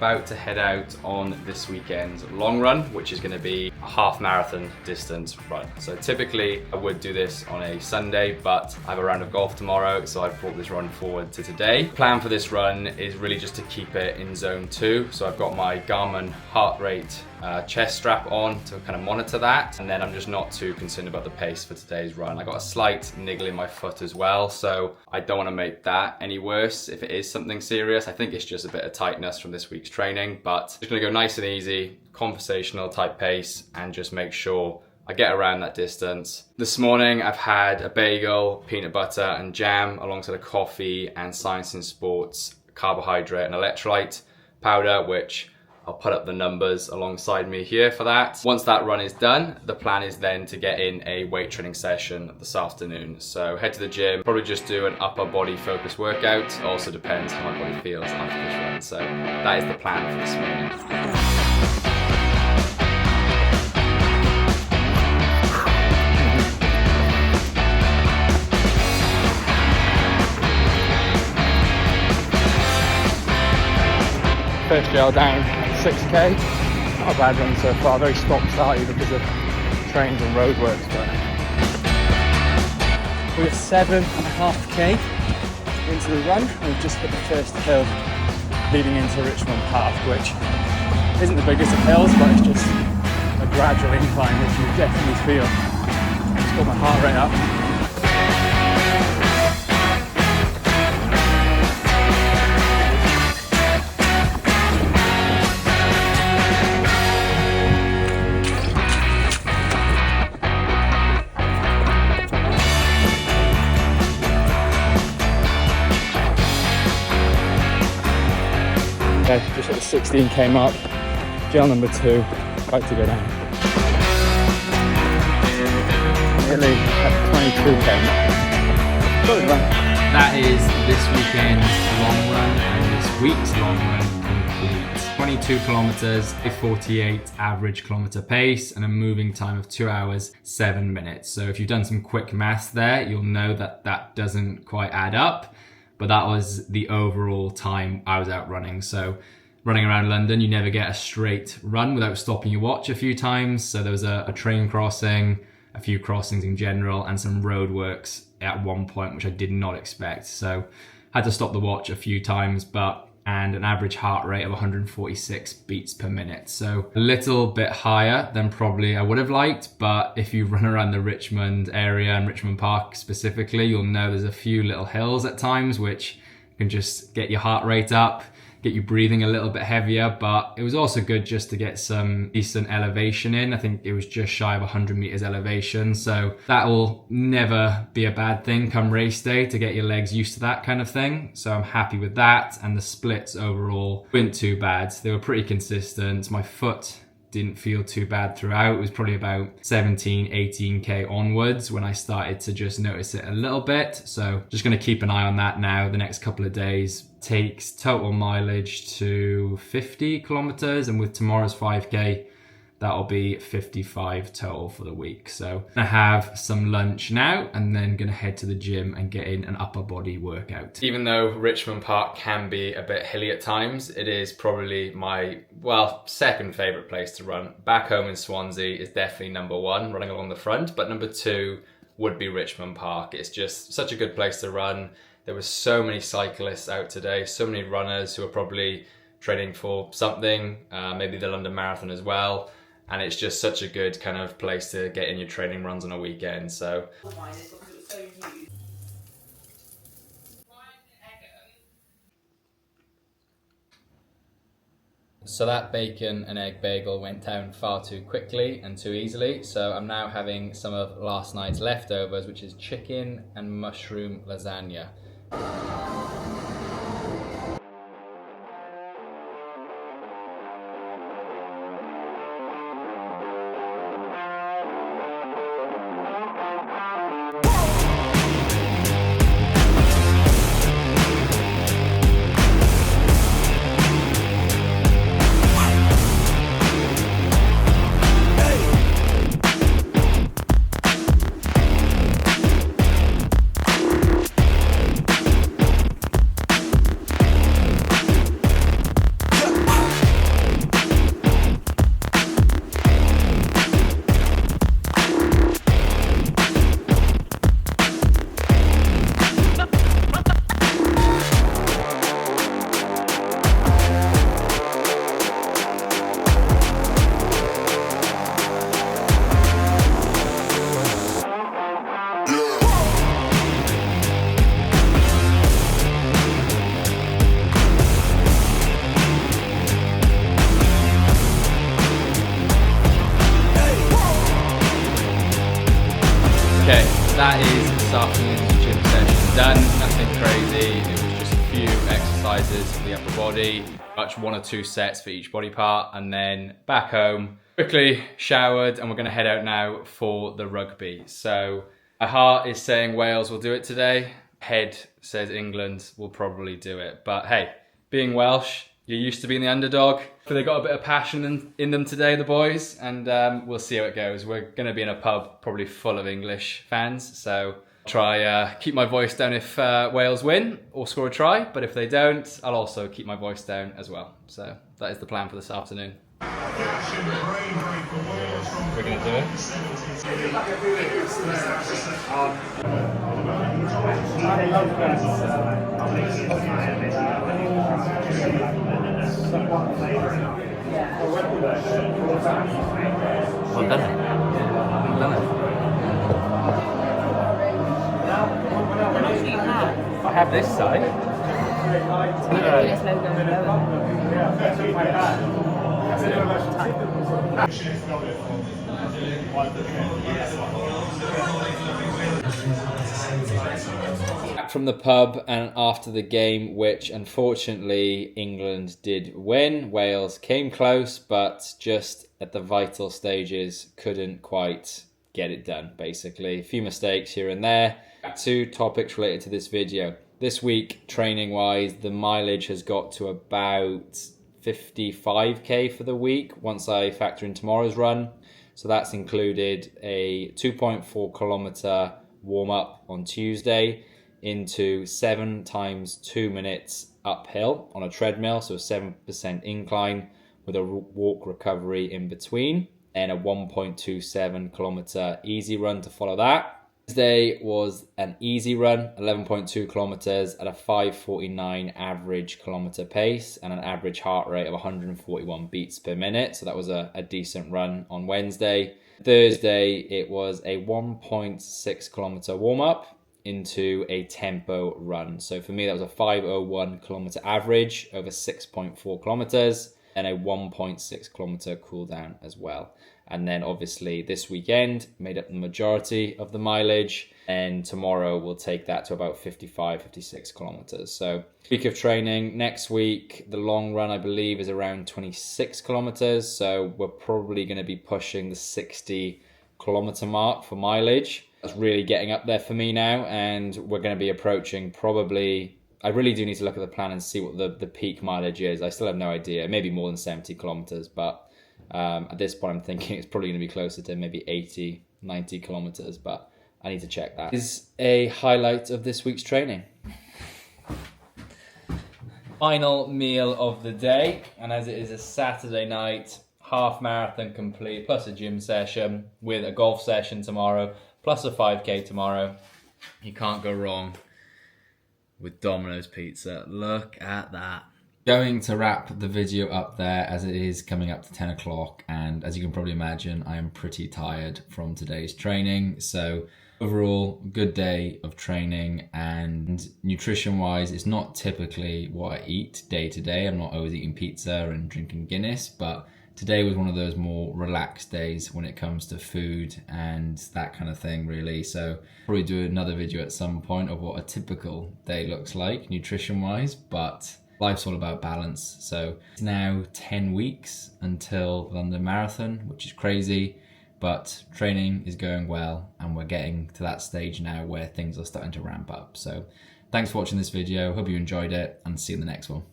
about to head out on this weekend's long run, which is going to be a half marathon distance run. So typically I would do this on a Sunday, but I have a round of golf tomorrow, so I've brought this run forward to today. Plan for this run is really just to keep it in zone 2. So I've got my Garmin heart rate chest strap on to kind of monitor that, and then I'm just not too concerned about the pace for today's run. I got a slight niggle in my foot as well, so I don't want to make that any worse if it is something serious. I think it's just a bit of tightness from this week's training, but just going to go nice and easy, conversational type pace, and just make sure I get around that distance. This morning I've had a bagel, peanut butter and jam alongside a coffee and Science in Sports carbohydrate and electrolyte powder, which I'll put up the numbers alongside me here for that. Once that run is done, the plan is then to get in a weight training session this afternoon. So head to the gym, probably just do an upper body focus workout. It also depends how my body feels after this run. So that is the plan for this morning. First gel down 6k, not a bad run so far, very stop-starty because of trains and roadworks, but we're 7.5k into the run and we've just hit the first hill leading into Richmond Park, which isn't the biggest of hills, but it's just a gradual incline which you definitely feel. Just got my heart rate up. Okay, just at the 16k mark, gel number 2, about to go down. Nearly at 22k mark. Good run. That is this weekend's long run and this week's long run complete. 22 kilometers, a 48 average kilometer pace, and a moving time of 2 hours, 7 minutes. So if you've done some quick maths there, you'll know that that doesn't quite add up. But that was the overall time I was out running. So running around London, you never get a straight run without stopping your watch a few times. So there was a train crossing, a few crossings in general, and some roadworks at one point, which I did not expect. So had to stop the watch a few times, and an average heart rate of 146 beats per minute. So a little bit higher than probably I would have liked, but if you run around the Richmond area and Richmond Park specifically, you'll know there's a few little hills at times which can just get your heart rate up, get you breathing a little bit heavier, but it was also good just to get some decent elevation in. I think it was just shy of 100 meters elevation, so that will never be a bad thing come race day, to get your legs used to that kind of thing. So I'm happy with that, and the splits overall weren't too bad. They were pretty consistent. My foot didn't feel too bad throughout. It was probably about 17, 18k onwards when I started to just notice it a little bit. So just going to keep an eye on that now the next couple of days. Takes total mileage to 50 kilometers, and with tomorrow's 5k, that'll be 55 total for the week. So I have some lunch now and then gonna head to the gym and get in an upper body workout. Even though Richmond Park can be a bit hilly at times, it is probably my, second favorite place to run. Back home in Swansea is definitely number 1, running along the front, but number 2 would be Richmond Park. It's just such a good place to run. There were so many cyclists out today, so many runners who are probably training for something, maybe the London Marathon as well. And it's just such a good kind of place to get in your training runs on a weekend. So that bacon and egg bagel went down far too quickly and too easily. So I'm now having some of last night's leftovers, which is chicken and mushroom lasagna. Okay, that is this afternoon's gym session done. Nothing crazy. It was just a few exercises for the upper body, much 1 or 2 sets for each body part, and then back home, quickly showered, and we're going to head out now for the rugby. So my heart is saying Wales will do it today. Head says England will probably do it. But hey, being Welsh, you're used to being the underdog. But they got a bit of passion in them today, the boys, and we'll see how it goes. We're going to be in a pub probably full of English fans, so try keep my voice down if Wales win or score a try, but if they don't, I'll also keep my voice down as well. So that is the plan for this afternoon. We're going to do it. Well done. Well done. I have this side. Back from the pub and after the game, which unfortunately England did win. Wales came close, but just at the vital stages couldn't quite get it done, basically. A few mistakes here and there. 2 topics related to this video. This week, training-wise, the mileage has got to about 55k for the week once I factor in tomorrow's run. So that's included a 2.4 kilometer warm-up on Tuesday into 7 times 2 minutes uphill on a treadmill, so a 7% incline with a walk recovery in between, and a 1.27 kilometer easy run to follow that. Wednesday was an easy run, 11.2 kilometers at a 5:49 average kilometer pace and an average heart rate of 141 beats per minute. So that was a decent run on Wednesday. Thursday, it was a 1.6 kilometer warm up into a tempo run. So for me, that was a 5:01 kilometer average over 6.4 kilometers and a 1.6 kilometer cool down as well. And then obviously this weekend made up the majority of the mileage, and tomorrow we'll take that to about 55, 56 kilometers. So week of training. Next week, the long run I believe is around 26 kilometers. So we're probably going to be pushing the 60 kilometer mark for mileage. That's really getting up there for me now, and we're going to be approaching probably, I really do need to look at the plan and see what the peak mileage is. I still have no idea, maybe more than 70 kilometers, but at this point I'm thinking it's probably going to be closer to maybe 80, 90 kilometers, but I need to check that. This is a highlight of this week's training. Final meal of the day, and as it is a Saturday night, half marathon complete, plus a gym session with a golf session tomorrow, plus a 5k tomorrow. You can't go wrong with Domino's pizza. Look at that. Going to wrap the video up there as it is coming up to 10 o'clock, and as you can probably imagine, I am pretty tired from today's training. So overall, good day of training, and nutrition wise, it's not typically what I eat day to day. I'm not always eating pizza and drinking Guinness, but today was one of those more relaxed days when it comes to food and that kind of thing, really. So probably do another video at some point of what a typical day looks like nutrition wise, but life's all about balance. So it's now 10 weeks until the London Marathon, which is crazy, but training is going well and we're getting to that stage now where things are starting to ramp up. So thanks for watching this video. Hope you enjoyed it, and see you in the next one.